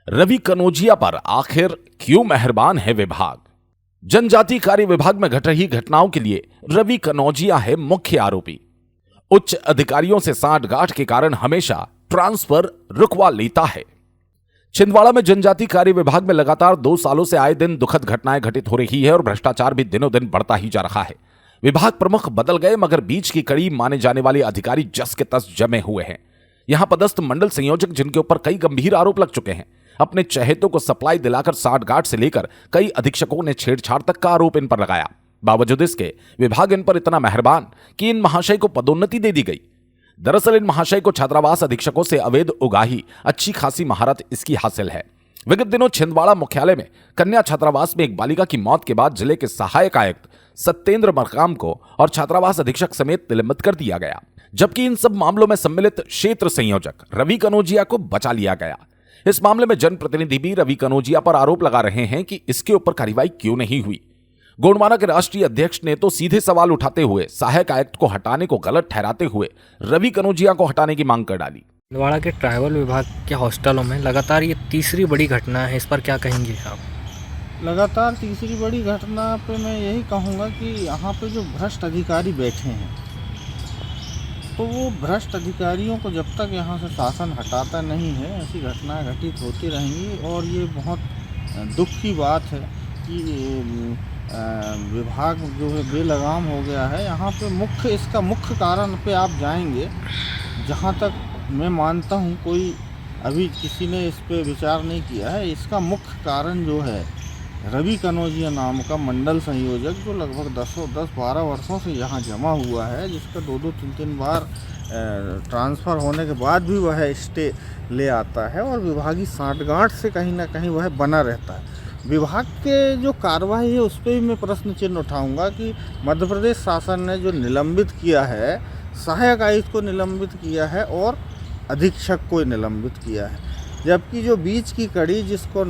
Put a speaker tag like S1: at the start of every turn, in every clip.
S1: रवि कनौजिया पर आखिर क्यों मेहरबान है विभाग? जनजाति कार्य विभाग में घट रही घटनाओं के लिए रवि कनौजिया है मुख्य आरोपी। उच्च अधिकारियों से सांठगांठ के कारण हमेशा ट्रांसफर रुकवा लेता है। छिंदवाड़ा में जनजाति कार्य विभाग में लगातार 2 सालों से आए दिन दुखद घटनाएं घटित हो रही है और भ्रष्टाचार भी दिनों दिन बढ़ता ही जा रहा है। विभाग प्रमुख बदल गए मगर बीच की कड़ी माने जाने वाले अधिकारी जस के तस जमे हुए हैं। यहां पदस्थ मंडल संयोजक जिनके ऊपर कई गंभीर आरोप लग चुके हैं, अपने चहेतों को सप्लाई दिलाकर सांठगांठ से लेकर कई अधीक्षकों ने छेड़छाड़ तक का आरोप इन पर लगाया। बावजूद इसके विभाग इन पर इतना मेहरबान कि इन महाशय को पदोन्नति दे दी गई। दरअसल इन महाशय को छात्रावास अधीक्षकों से अवैध उगाही अच्छी खासी महारत इसकी हासिल है। विगत दिनों छिंदवाड़ा मुख्यालय में कन्या छात्रावास में एक बालिका की मौत के बाद जिले के सहायक आयुक्त सत्येंद्र मरकाम को और छात्रावास अधीक्षक समेत निलंबित कर दिया गया, जबकि इन सब मामलों में सम्मिलित क्षेत्र संयोजक रवि कनौजिया को बचा लिया गया। इस मामले में जनप्रतिनिधि भी रवि कनौजिया पर आरोप लगा रहे हैं कि इसके ऊपर कार्रवाई क्यों नहीं हुई। गोंडवाना के राष्ट्रीय अध्यक्ष ने तो सीधे सवाल उठाते हुए सहायक आयुक्त को हटाने को गलत ठहराते हुए रवि कनौजिया को हटाने की मांग कर डाली।
S2: छिंदवाड़ा के ट्राइबल विभाग के हॉस्टलों में लगातार ये तीसरी बड़ी घटना है, इस पर क्या कहेंगे आप?
S3: लगातार तीसरी बड़ी घटना पे मैं यही कहूँगा कि यहाँ पे जो भ्रष्ट अधिकारी बैठे हैं, तो वो भ्रष्ट अधिकारियों को जब तक यहाँ से शासन हटाता नहीं है, ऐसी घटनाएं घटित होती रहेंगी। और ये बहुत दुख की बात है कि विभाग जो है बेलगाम हो गया है। यहाँ पे इसका मुख्य कारण पे आप जाएंगे, जहाँ तक मैं मानता हूँ कोई अभी किसी ने इस पे विचार नहीं किया है। इसका मुख्य कारण जो है रवि कनौजिया नाम का मंडल संयोजक, जो लगभग 10-12 वर्षों से यहाँ जमा हुआ है, जिसका 2-2, 3-3 बार ट्रांसफ़र होने के बाद भी वह स्टे ले आता है और विभागीय सांठगांठ से कहीं ना कहीं वह बना रहता है। विभाग के जो कार्रवाई है उस पर भी मैं प्रश्न चिन्ह उठाऊंगा कि मध्य प्रदेश शासन ने जो निलंबित किया है, सहायक आयुक्त को निलंबित किया है और अधीक्षक को निलंबित किया है, जबकि जो बीच की कड़ी जिसको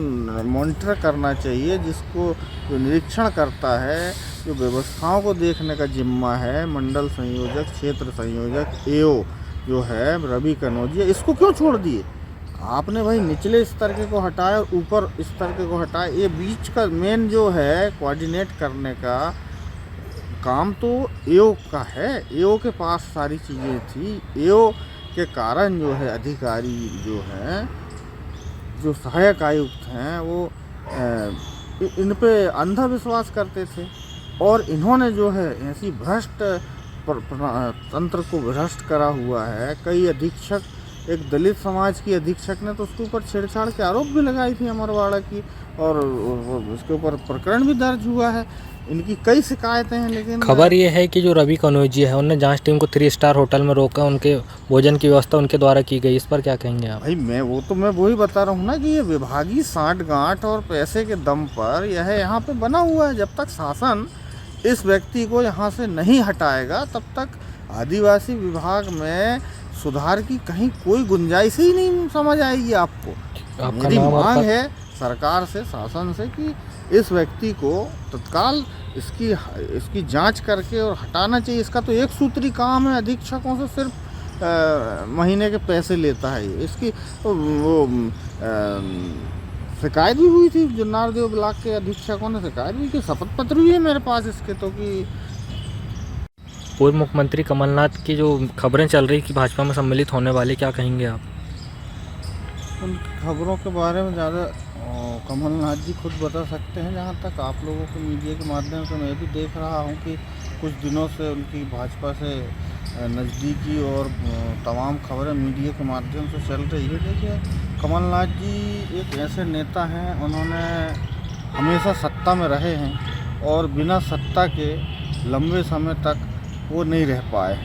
S3: मॉनिटर करना चाहिए, जिसको जो निरीक्षण करता है, जो व्यवस्थाओं को देखने का जिम्मा है, मंडल संयोजक, क्षेत्र संयोजक, एओ जो है रवि कनौजिया, इसको क्यों छोड़ दिए आपने? भाई निचले स्तर के को हटाया और ऊपर स्तर के को हटाया। ये बीच का मेन जो है कोऑर्डिनेट करने का काम तो एओ का है। एओ के पास सारी चीज़ें थी। एओ के कारण जो है अधिकारी जो हैं, जो सहायक आयुक्त हैं, वो इन पे अंधा विश्वास करते थे और इन्होंने जो है ऐसी भ्रष्ट तंत्र को भ्रष्ट करा हुआ है। कई अधीक्षक, एक दलित समाज की अधीक्षक ने तो उसके ऊपर छेड़छाड़ के आरोप भी लगाई थी अमरवाड़ा की, और उसके ऊपर प्रकरण भी दर्ज हुआ है। इनकी कई शिकायतें हैं, लेकिन
S2: खबर ये है कि जो रवि कनौजिया है, उन्होंने जांच टीम को 3 स्टार होटल में रोका, उनके भोजन की व्यवस्था उनके द्वारा की गई, इस पर क्या कहेंगे आप?
S3: भाई मैं वही बता रहा हूँ ना कि ये विभागीय सांठगांठ और पैसे के दम पर यह यहाँ पे बना हुआ है। जब तक शासन इस व्यक्ति को यहाँ से नहीं हटाएगा, तब तक आदिवासी विभाग में सुधार की कहीं कोई गुंजाइश ही नहीं समझ आएगी आपको। मेरी मांग है सरकार से, शासन से, कि इस व्यक्ति को तत्काल इसकी जांच करके और हटाना चाहिए। इसका तो एक सूत्री काम है, अधीक्षकों से सिर्फ महीने के पैसे लेता है। इसकी वो शिकायत भी हुई थी, जुन्नारदेव ब्लॉक के अधीक्षकों ने शिकायत भी की, शपथ पत्र भी है मेरे पास इसके। तो कि
S2: पूर्व मुख्यमंत्री कमलनाथ की जो खबरें चल रही कि भाजपा में सम्मिलित होने वाले, क्या कहेंगे आप?
S3: उन खबरों के बारे में ज़्यादा कमलनाथ जी खुद बता सकते हैं। जहाँ तक आप लोगों के मीडिया के माध्यम से मैं भी देख रहा हूँ कि कुछ दिनों से उनकी भाजपा से नज़दीकी और तमाम खबरें मीडिया के माध्यम से चल रही है। देखिए, कमलनाथ जी एक ऐसे नेता हैं, उन्होंने हमेशा सत्ता में रहे हैं और बिना सत्ता के लंबे समय तक वो नहीं रह पाए।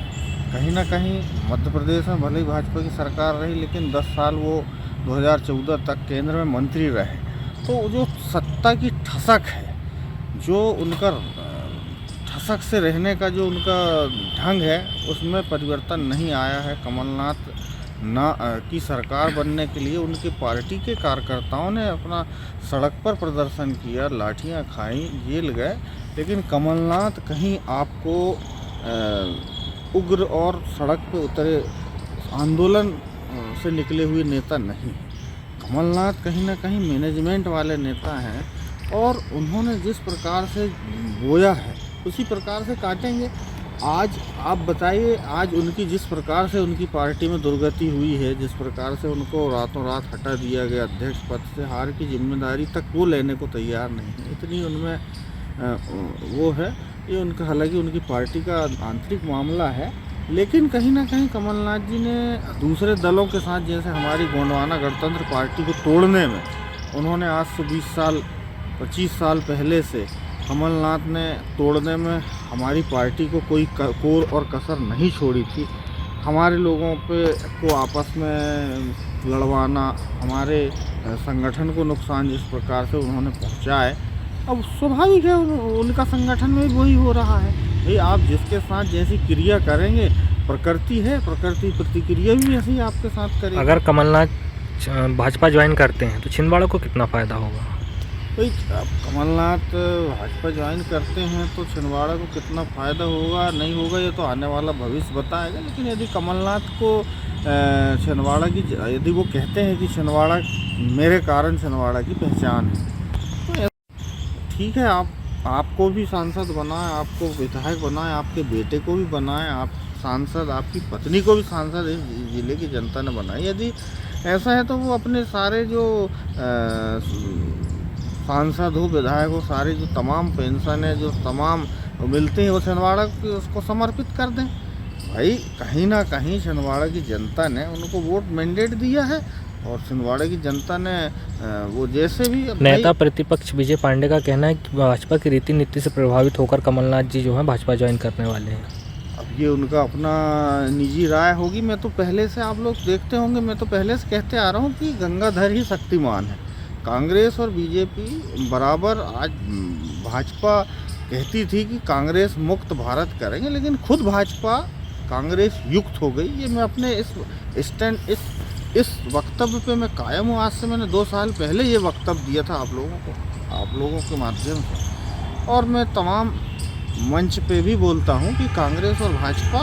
S3: कहीं ना कहीं मध्य प्रदेश में भले ही भाजपा की सरकार रही, लेकिन 10 साल वो 2014 तक केंद्र में मंत्री रहे। तो जो सत्ता की ठसक है, जो उनका ठसक से रहने का जो उनका ढंग है, उसमें परिवर्तन नहीं आया है। कमलनाथ की सरकार बनने के लिए उनकी पार्टी के कार्यकर्ताओं ने अपना सड़क पर प्रदर्शन किया, लाठियां खाई, जेल गए, लेकिन कमलनाथ कहीं आपको उग्र और सड़क पे उतरे आंदोलन से निकले हुए नेता नहीं। कमलनाथ कहीं ना कहीं मैनेजमेंट वाले नेता हैं और उन्होंने जिस प्रकार से बोया है उसी प्रकार से काटेंगे। आज आप बताइए, आज उनकी जिस प्रकार से उनकी पार्टी में दुर्गति हुई है, जिस प्रकार से उनको रातों रात हटा दिया गया अध्यक्ष पद से, हार की जिम्मेदारी तक वो लेने को तैयार नहीं है, इतनी उनमें वो है। ये उनका, हालांकि उनकी पार्टी का आंतरिक मामला है, लेकिन कहीं ना कहीं कमलनाथ जी ने दूसरे दलों के साथ, जैसे हमारी गोंडवाना गणतंत्र पार्टी को तोड़ने में उन्होंने आज से 20 साल 25 साल पहले से कमलनाथ ने तोड़ने में हमारी पार्टी को कोई कोर और कसर नहीं छोड़ी थी। हमारे लोगों को आपस में लड़वाना, हमारे संगठन को नुकसान जिस प्रकार से उन्होंने पहुंचाए, अब स्वाभाविक है उनका संगठन में भी वही हो रहा है। भाई आप जिसके साथ जैसी क्रिया करेंगे, प्रकृति है, प्रकृति प्रतिक्रिया भी ऐसी आपके साथ करेगी।
S2: अगर कमलनाथ भाजपा ज्वाइन करते हैं तो छिंदवाड़ा को कितना फ़ायदा होगा?
S3: भाई अब कमलनाथ भाजपा ज्वाइन करते हैं तो छिंदवाड़ा को कितना फ़ायदा होगा नहीं होगा ये तो आने वाला भविष्य बताएगा। लेकिन यदि कमलनाथ को छिंदवाड़ा की, यदि वो कहते हैं कि छिंदवाड़ा मेरे कारण छिंदवाड़ा की पहचान है, तो ठीक है, आपको भी सांसद बनाए, आपको विधायक बनाए, आपके बेटे को भी बनाए, आप सांसद, आपकी पत्नी को भी सांसद इस जिले की जनता ने बनाई। यदि ऐसा है तो वो अपने सारे जो सांसद हो, विधायक हो, सारे जो तमाम पेंशन है, जो तमाम मिलते हैं, वो छिंदवाड़ा को उसको समर्पित कर दें। भाई कहीं ना कहीं छिंदवाड़ा की जनता ने उनको वोट मैंडेट दिया है और छिंदवाड़ा की जनता ने वो जैसे भी
S2: नेता प्रतिपक्ष विजय पांडे का कहना है कि भाजपा की रीति नीति से प्रभावित होकर कमलनाथ जी जो है भाजपा ज्वाइन करने वाले हैं।
S3: अब ये उनका अपना निजी राय होगी। मैं तो पहले से, आप लोग देखते होंगे, मैं तो पहले से कहते आ रहा हूँ कि गंगाधर ही शक्तिमान है। कांग्रेस और बीजेपी बराबर, आज भाजपा कहती थी कि कांग्रेस मुक्त भारत करेंगे, लेकिन खुद भाजपा कांग्रेस युक्त हो गई। ये मैं अपने इस वक्तव्य पे मैं कायम हूँ। आज से मैंने 2 साल पहले ये वक्तव्य दिया था आप लोगों के माध्यम से, और मैं तमाम मंच पे भी बोलता हूँ कि कांग्रेस और भाजपा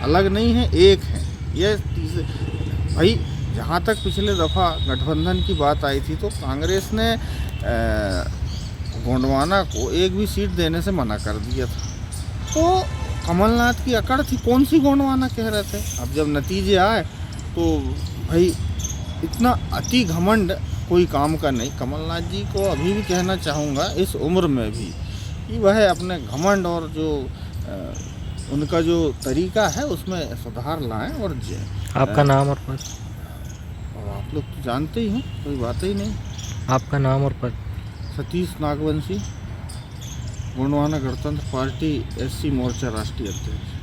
S3: अलग नहीं है, एक है। ये भाई जहाँ तक पिछले दफ़ा गठबंधन की बात आई थी तो कांग्रेस ने गोंडवाना को एक भी सीट देने से मना कर दिया था। तो कमलनाथ की अकड़ थी, कौन सी गोंडवाना कह रहे थे। अब जब नतीजे आए तो भाई इतना अति घमंड कोई काम का नहीं। कमलनाथ जी को अभी भी कहना चाहूँगा, इस उम्र में भी, कि वह अपने घमंड और जो उनका जो तरीका है उसमें सुधार लाएं। और
S2: आपका नाम और पद?
S3: और आप लोग तो जानते ही हैं, कोई बात ही नहीं।
S2: आपका नाम और पद?
S3: सतीश नागवंशी, गोंडवाना गणतंत्र पार्टी SC मोर्चा राष्ट्रीय अध्यक्ष।